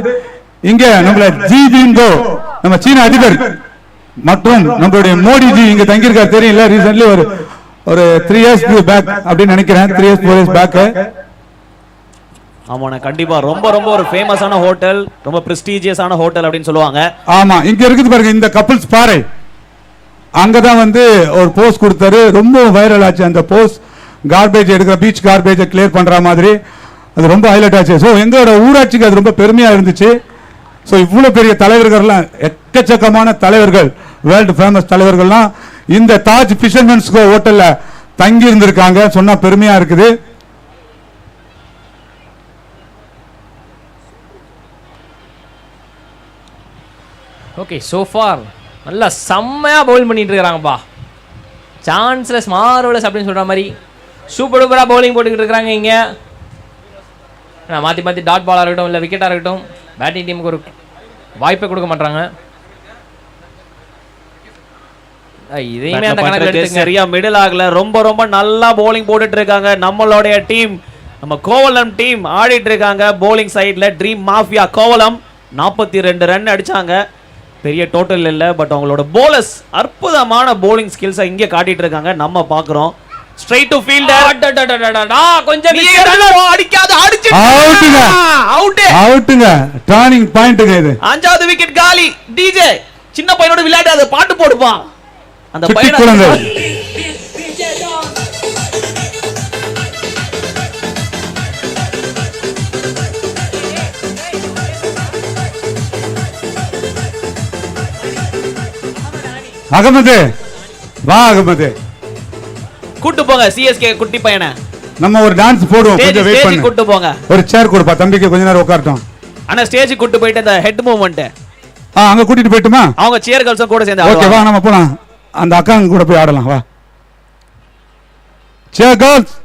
இங்க நம்மள ஜி ஜின்கோ, நம்ம சீன அதிபர் மற்றும் நம்மளுடைய மோடிஜி இங்க தங்கியிருக்காரு, தெரியல. ரீசன்ட்லி ஒரு 3 years பேக் அப்படின்னு நினைக்கிறேன், 3 years 4 years பேக். ஆமாண்ணா, கண்டிப்பா ரொம்ப ரொம்ப ஒரு ஃபேமஸான ஹோட்டல், ரொம்ப பிரஸ்டீஜியஸான ஹோட்டல் அப்படின்னு சொல்லுவாங்க. ஆமா, இங்க இருக்குது பாருங்க இந்த கப்பிள்ஸ் பாறை. அங்கதான் வந்து ஒரு போஸ்ட் கொடுத்தாரு, ரொம்ப வைரல் ஆச்சு அந்த போஸ்ட். கார்பேஜ் எடுக்கிற, பீச் கார்பேஜை கிளியர் பண்ற மாதிரி அது ரொம்ப ஹைலைட் ஆச்சு. ஸோ எங்களோட ஊராட்சிக்கு அது ரொம்ப பெருமையா இருந்துச்சு. ஸோ இவ்வளவு பெரிய தலைவர்கள்லாம், எக்கச்சக்கமான தலைவர்கள், வேர்ல்டு ஃபேமஸ் தலைவர்கள்லாம் இந்த தாஜ் ஃபிஷர்மன்ஸ் ஹோட்டல்ல தங்கி இருந்திருக்காங்க. சொன்னா பெருமையா இருக்குது. ஓகே, சோஃபார் நல்லா செம்மையாக பவுல் பண்ணிட்டு இருக்கிறாங்கப்பா. சான்ஸ்லெஸ், மார்வலஸ் அப்படின்னு சொல்கிற மாதிரி சூப்பர் டூப்பராக பவுலிங் போட்டுக்கிட்டு இருக்கிறாங்க இங்கே. மாற்றி மாற்றி டாட் பாலாக இருக்கட்டும், இல்லை விக்கெட்டாக இருக்கட்டும், பேட்டிங் டீமுக்கு ஒரு வாய்ப்பை கொடுக்க மாட்டாங்க. இதையுமே அந்த கணக்கு சரியா மிடில் ஆகல. ரொம்ப ரொம்ப நல்லா பவுலிங் போட்டுட்டு இருக்காங்க நம்மளுடைய டீம். நம்ம கோவலம் டீம் ஆடிட்டு இருக்காங்க பவுலிங் சைட்ல. ட்ரீம் மாஃபியா கோவலம் 42 ரன் அடிச்சாங்க. பெரிய டோட்டல் இல்ல, பட் அவங்களோட போலர்ஸ் அற்புதமான பவுலிங் ஸ்கில்ஸை இங்கே காட்டிட்டு இருக்காங்க, நம்ம பார்க்குறோம். ஸ்ட்ரைட் டு ஃபீல்டர், கொஞ்சம் அடிக்காத, அவுட்டுங்க, டர்னிங் பாயிண்ட்ங்க இது. 5வது விக்கெட் காலி. டிஜே சின்ன பையனோட விளையாடாத, பாட்டு போடுப்பான் அந்த பையன். அகமது வா, அகமது கூட்டு போங்க சிஎஸ்கே குட்டி பையனை. நம்ம ஒரு டான்ஸ் போடுவோம், கொஞ்சம் வெயிட் பண்ணு. கூட்டு போங்க, ஒரு சேர் கொடுப்பா தம்பிக்கு, கொஞ்ச நேரம் உட்காரட்டும். அண்ணா ஸ்டேஜ் கூட்டு போயிட்டு அந்த ஹெட் மூவ்மெண்ட் அங்க கூட்டிட்டு போய்ட்டுமா? அவங்க சேர் கல்ஸும் கூட சேர்ந்து ஓகே, வா நம்ம போலாம். அந்த அக்காங்க கூட போய் ஆடலாம், வா. சேர் கர்ல்ஸ்,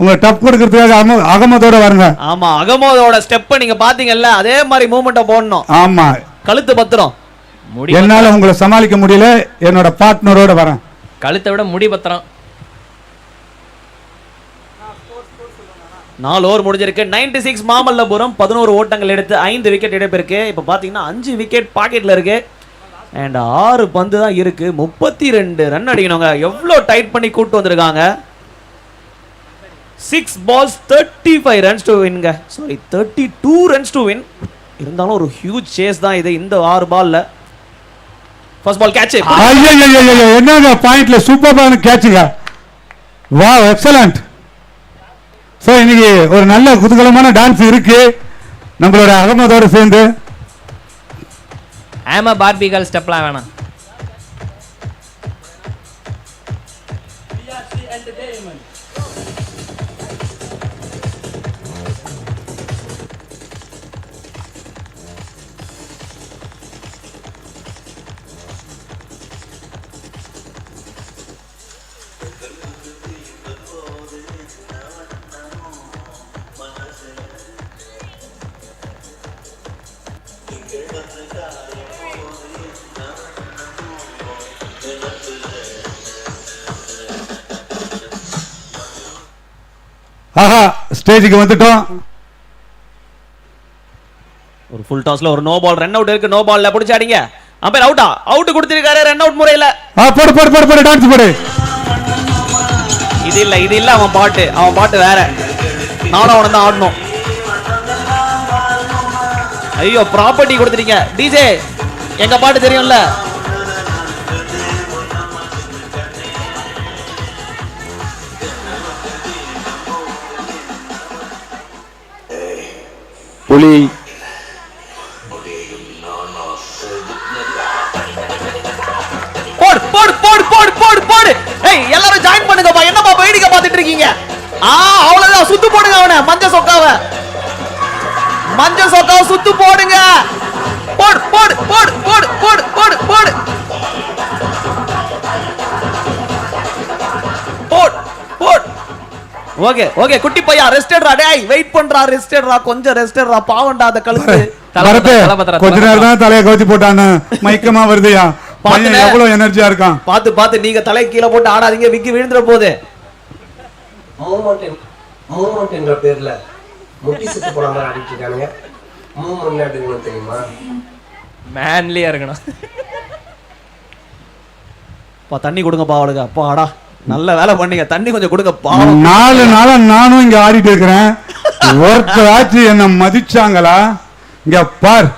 உங்க டப் கொடுக்கிறதுக்காக அகமதோட வருங்க. ஆமா, அகமதோட ஸ்டெப் நீங்க பாத்தீங்கல்ல, அதே மாதிரி மூவ்மெண்ட்ட போடணும். ஆமா, கழுத்து பத்திரம். என்னால உங்களை சமாளிக்க முடியல, என்னோட பார்ட்னரோட வரேன். கழுத்தை விட முடி பத்திரம். 4 ஓவர் முடிஞ்சிருக்கு. 96 மாமல்லபுரம் 11 ஓட்டங்கள் எடுத்து 5 விக்கெட் இழப்பிருக்கு. இப்போ பார்த்தீங்கன்னா 5 விக்கெட் பாக்கெட்டில் இருக்கு. அண்ட் 6 பந்து தான் இருக்கு. 32 ரன் அடிக்கணுங்க. எவ்வளோ டைட் பண்ணி கூட்டு வந்திருக்காங்க. 6 balls 35 runs to win. Sorry, 32 runs to win. இருந்தாலும் ஒரு ஹியூஜ் சேஸ் தான் இது இந்த 6 பால்ல. First ball catch. என்னங்க பாயிண்ட்ல சூப்பரான கேட்சுங்க. Wow, excellent. சோ இன்னைக்கு ஒரு நல்ல குதூகலமான டான்ஸ் இருக்கு நம்மளோட அகமதோட சேர்ந்து. ஆமா, பார்பி கேர்ள் ஸ்டெப்லாம் வேணாம். ஆஹா ஸ்டேஜுக்கு வந்துட்டோம். ஒரு ஃபுல் டாஸ்ல ஒரு நோ பால், ரன் அவுட் இருக்கு. நோ பால்ல பிடிச்சாடிங்க. அம்பையர் அவுட்டா? அவுட் கொடுத்திருக்காரு ரன் அவுட் முறையில. போடு போடு போடு போடு டான்ஸ் போடு. இது இல்ல அவன் பாட்டு வேற. நானும் அவனை தான் ஆடணும். ஐயோ ப்ராப்பர்ட்டி கொடுத்துட்டீங்க டிஜே. எங்க பாட்டு தெரியும்ல. புலி போடு போடு போடு போடு போடு போடு. ஏய் எல்லாரும் ஜாயின் பண்ணுங்கப்பா. என்னப்பா வேடிக்கை பார்த்துட்டு இருக்கீங்க? அவ்வளவுதான். சுத்து போடுங்க அவனை. மஞ்ச சொக்காவை சுத்து போடுங்க. போடு போடு போடு போடு போடு போடு போடு போடு போடு. ஓகே ஓகே குட்டி பையா ரெஸ்டட்ரா. டேய் வெயிட் பண்றா. ரெஸ்டட்ரா கொஞ்சம் ரெஸ்டட்ரா. பாவண்டா அந்த கழுத்து. கொஞ்ச நேரம் தான் தலைய கவுத்தி போட்டானே மயக்கமா வருதுயா. பையன் எவ்வளவு எனர்ஜியா இருக்கான். பாத்து நீங்க தலை கீழே போட்டு ஆடாதீங்க. விக்கி விழுந்துற போகுது. மூவ்மெண்ட் என்ற பேர்ல முட்டி சுத்து போட மாதிரி ஆடிட்டு இருக்கானுங்க. மூவ்மெண்ட் அப்படிங்கிறது தெரியுமா? மேன்லியா இருக்கணும். தண்ணி கொடுங்கப்பா அவளுக்கு. அப்பா ஆடா நல்ல வேலை பண்ணீங்க. தண்ணி கொஞ்சம் கொடுங்க. 4 நாளா நானும் இங்க ஆடிட்டு இருக்கிறேன். ஒருத்தராச்சும் என்ன மதிச்சாங்களா? இங்க பார்.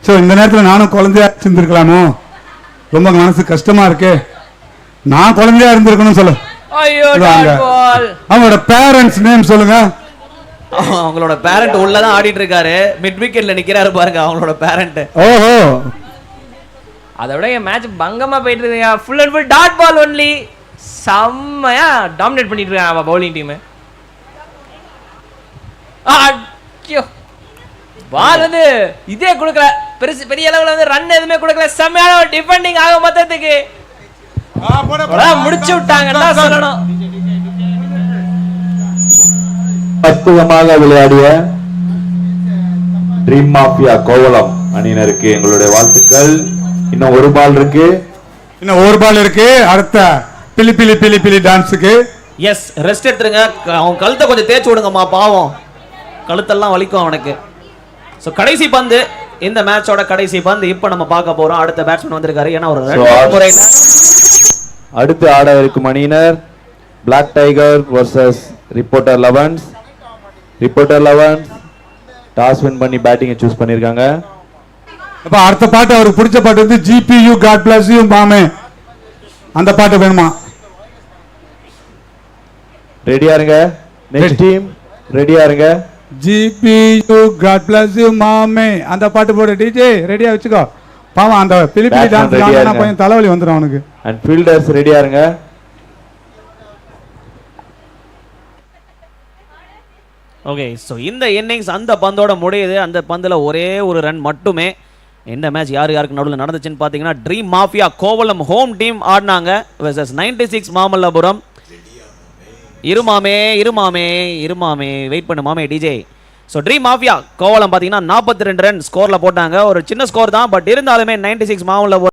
சோ இந்த நேரத்துல நானும் குழந்தையா இருந்திருக்கலாமோ? ரொம்ப மனசு கஷ்டமா இருக்கு. நான் குழந்தையா இருந்திருக்கணும். சொல்லு. ஐயோ அவங்களோட பேரண்ட்ஸ் நேம் சொல்லுங்க. அவங்களோட பேரண்ட் உள்ளதான் ஆடிட்டு இருக்காரு. மிட் விக்கெட்ல நிக்கிறாரு பாருங்க அவங்களோட பேரண்ட். ஓஹோ அதை விட என் மேட்ச் பங்கமா போயிட்டு இருக்குங்க. Full and full dot ball only. செம்மையா டாமினேட் பண்ணிட்டு இருக்காங்க அவன் பவுலிங் டீம். பால் வந்து இதே கொடுக்கல. பெரிய அளவுல வந்து ரன் எதுவுமே கொடுக்கல. செம்மையான ஒரு டிஃபெண்டிங் ஆக மொத்தத்துக்கு முடிச்சு விட்டாங்கன்னா சொல்லணும். அற்புதமாக விளையாடிய ட்ரீம் மாஃபியா கோவளம் அணியினருக்கு எங்களுடைய வாழ்த்துக்கள். இன்னும் ஒரு பால் இருக்கு. அடுத்த பிலி பிலி பிலி பிலி டான்ஸுக்கு. எஸ் ரெஸ்ட் எடுத்துருங்க. அவன் கழுத்தை கொஞ்சம் தேய்ச்சி விடுங்கம்மா. பாவம் கழுத்தெல்லாம் வலிக்கும் அவனுக்கு. ஸோ கடைசி பந்து இந்த மேட்சோட கடைசி பந்து இப்போ நம்ம பார்க்க போறோம். அடுத்த பேட்ஸ்மேன் வந்திருக்காரு. ஏன்னா ஒரு அடுத்து ஆட இருக்கும் அணியினர் black tiger versus reporter 11. Reporter 11 toss win பண்ணி பேட்டிங்கை சூஸ் பண்ணிருக்காங்க. அப்ப அடுத்த பாட்டு அவருக்கு பிடிச்ச பாட்டு வந்து GPU God bless you மாமே. அந்த பாட்டு வேணுமா? ரெடியா இருங்க. நெக்ஸ்ட் டீம் ரெடியா இருங்க. GPU God bless you மாமே. அந்த பாட்டு போடு டிஜே. ரெடியா வச்சுக்கோ. பாவம் அந்த பிலிப்பிலி டான்ஸ் ஆடுனா பையன் தலைவலி வந்துரும் அவனுக்கு. அண்ட் ஃபீல்டர்ஸ் ரெடியா இருங்க. ஓகே ஸோ இந்த இன்னிங்ஸ் அந்த பந்தோட முடியுது. அந்த பந்தில் ஒரே ஒரு ரன் மட்டுமே. இந்த மேட்ச் யாருக்கு நடுவில் நடந்துச்சுன்னு பார்த்தீங்கன்னா dream mafia Kovalam home team ஆடினாங்க வெர்சஸ் 96 மாமல்லபுரம். இருமாமே வெயிட் பண்ணு மாமே DJ. So dream mafia Kovalam பார்த்தீங்கன்னா 42 ரன் ஸ்கோரில் போட்டாங்க. ஒரு சின்ன ஸ்கோர் தான். பட் இருந்தாலுமே 96 மாமல்லபுரம்